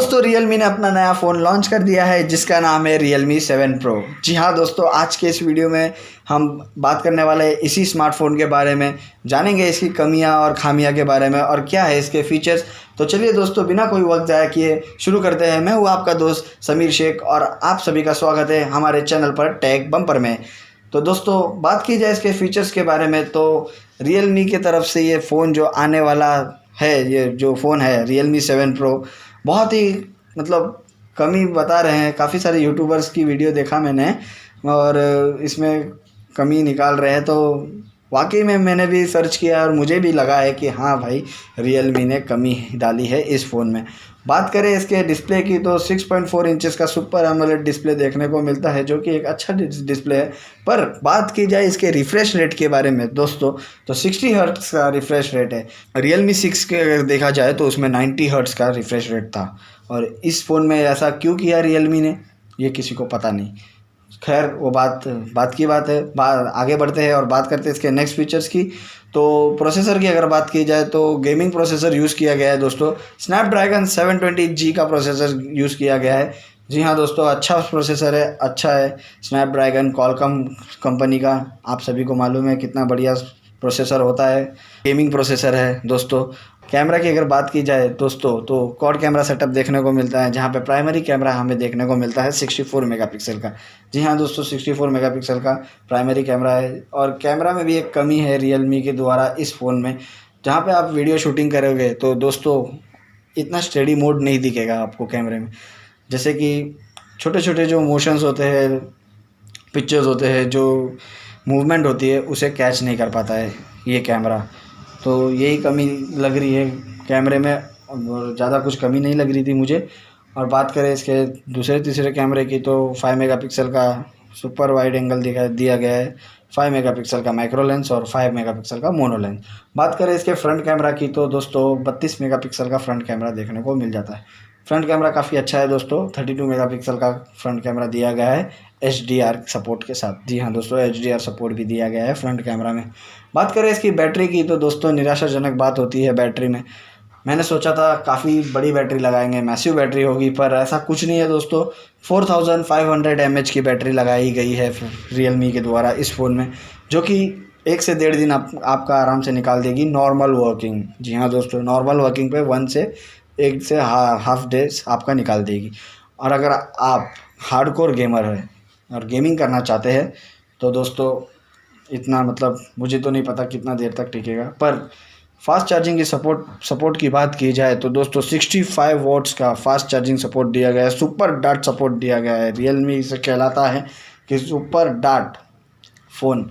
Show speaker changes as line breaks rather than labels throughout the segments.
दोस्तों Realme ने अपना नया फ़ोन लॉन्च कर दिया है जिसका नाम है Realme 7 Pro। जी हाँ दोस्तों, आज के इस वीडियो में हम बात करने वाले हैं इसी स्मार्टफ़ोन के बारे में, जानेंगे इसकी कमियां और खामियां के बारे में और क्या है इसके फीचर्स। तो चलिए दोस्तों, बिना कोई वक्त ज़ाया किए शुरू करते हैं। मैं हूँ आपका दोस्त समीर शेख और आप सभी का स्वागत है हमारे चैनल पर टेक बम्पर में। तो दोस्तों, बात की जाए इसके फीचर्स के बारे में तो Realme की तरफ से ये फ़ोन जो आने वाला है, ये जो फ़ोन है Realme 7 Pro, बहुत ही मतलब कमी बता रहे हैं। काफ़ी सारे यूट्यूबर्स की वीडियो देखा मैंने और इसमें कमी निकाल रहे हैं। तो वाकई में मैंने भी सर्च किया और मुझे भी लगा है कि हाँ भाई, Realme ने कमी डाली है इस फ़ोन में। बात करें इसके डिस्प्ले की तो 6.4 इंचेस का सुपर एमोलेड डिस्प्ले देखने को मिलता है, जो कि एक अच्छा डिस्प्ले है। पर बात की जाए इसके रिफ़्रेश रेट के बारे में दोस्तों, तो 60 हर्ट्ज़ का रिफ़्रेश रेट है। Realme 6 के अगर देखा जाए तो उसमें 90 हर्ट्ज़ का रिफ़्रेश रेट था और इस फ़ोन में ऐसा क्यों किया Realme ने, ये किसी को पता नहीं। खैर वो बात की बात है। आगे बढ़ते हैं और बात करते हैं इसके नेक्स्ट फीचर्स की। तो प्रोसेसर की अगर बात की जाए तो गेमिंग प्रोसेसर यूज़ किया गया है दोस्तों। स्नैपड्रैगन 720G का प्रोसेसर यूज़ किया गया है। जी हाँ दोस्तों, अच्छा प्रोसेसर है, अच्छा है। स्नैपड्रैगन कॉलकॉम कंपनी का, आप सभी को मालूम है कितना बढ़िया प्रोसेसर होता है। गेमिंग प्रोसेसर है दोस्तों। कैमरा की अगर बात की जाए दोस्तों तो क्वाड कैमरा सेटअप देखने को मिलता है, जहां पे प्राइमरी कैमरा हमें देखने को मिलता है 64 मेगापिक्सल का। जी हाँ दोस्तों, 64 मेगापिक्सल का प्राइमरी कैमरा है। और कैमरा में भी एक कमी है Realme के द्वारा इस फ़ोन में, जहां पे आप वीडियो शूटिंग करोगे तो दोस्तों इतना स्टेडी मोड नहीं दिखेगा आपको कैमरे में। जैसे कि छोटे छोटे जो मोशंस होते हैं, पिक्चर्स होते हैं, जो मूवमेंट होती है, उसे कैच नहीं कर पाता है ये कैमरा। तो यही कमी लग रही है कैमरे में, और ज़्यादा कुछ कमी नहीं लग रही थी मुझे। और बात करें इसके दूसरे तीसरे कैमरे की तो 5 मेगापिक्सल का सुपर वाइड एंगल दिया गया है, 5 मेगापिक्सल का माइक्रो लेंस और 5 मेगापिक्सल का मोनो लेंस। बात करें इसके फ्रंट कैमरा की तो दोस्तों 32 मेगापिक्सल का फ्रंट कैमरा देखने को मिल जाता है। फ्रंट कैमरा काफ़ी अच्छा है दोस्तों। 32 मेगापिक्सल का फ्रंट कैमरा दिया गया है HDR सपोर्ट के साथ। जी हाँ दोस्तों, HDR सपोर्ट भी दिया गया है फ्रंट कैमरा में। बात करें इसकी बैटरी की तो दोस्तों निराशाजनक बात होती है बैटरी में। मैंने सोचा था काफ़ी बड़ी बैटरी लगाएंगे, मैसिव बैटरी होगी, पर ऐसा कुछ नहीं है दोस्तों। 4500 mAh की बैटरी लगाई गई है Realme के द्वारा इस फ़ोन में, जो कि 1 से 1.5 दिन आपका आराम से निकाल देगी नॉर्मल वर्किंग। जी हाँ दोस्तों, नॉर्मल वर्किंग पे 1 से हाफ डेज आपका निकाल देगी। और अगर आप हार्डकोर गेमर है और गेमिंग करना चाहते हैं तो दोस्तों इतना मतलब मुझे तो नहीं पता कितना देर तक टिकेगा। पर फास्ट चार्जिंग की सपोर्ट की बात की जाए तो दोस्तों 65 वॉट्स का फास्ट चार्जिंग सपोर्ट दिया गया है, सुपर डार्ट सपोर्ट दिया गया है। Realme इसे कहलाता है कि सुपर डार्ट फ़ोन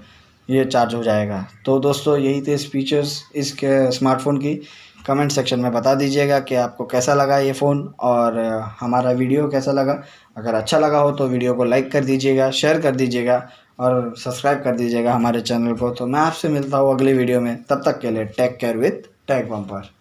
ये चार्ज हो जाएगा। तो दोस्तों यही थे फीचर्स इसके स्मार्टफ़ोन की। कमेंट सेक्शन में बता दीजिएगा कि आपको कैसा लगा ये फ़ोन और हमारा वीडियो कैसा लगा। अगर अच्छा लगा हो तो वीडियो को लाइक कर दीजिएगा, शेयर कर दीजिएगा और सब्सक्राइब कर दीजिएगा हमारे चैनल को। तो मैं आपसे मिलता हूँ अगली वीडियो में, तब तक के लिए take care with tech bumper.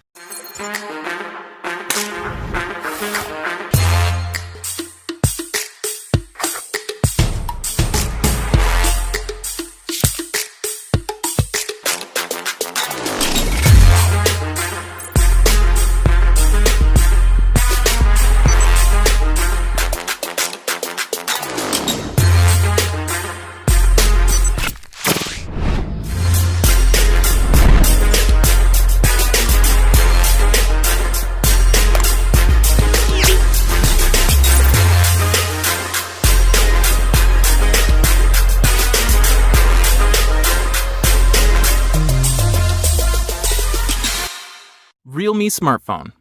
Realme smartphone.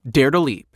Dare to leap.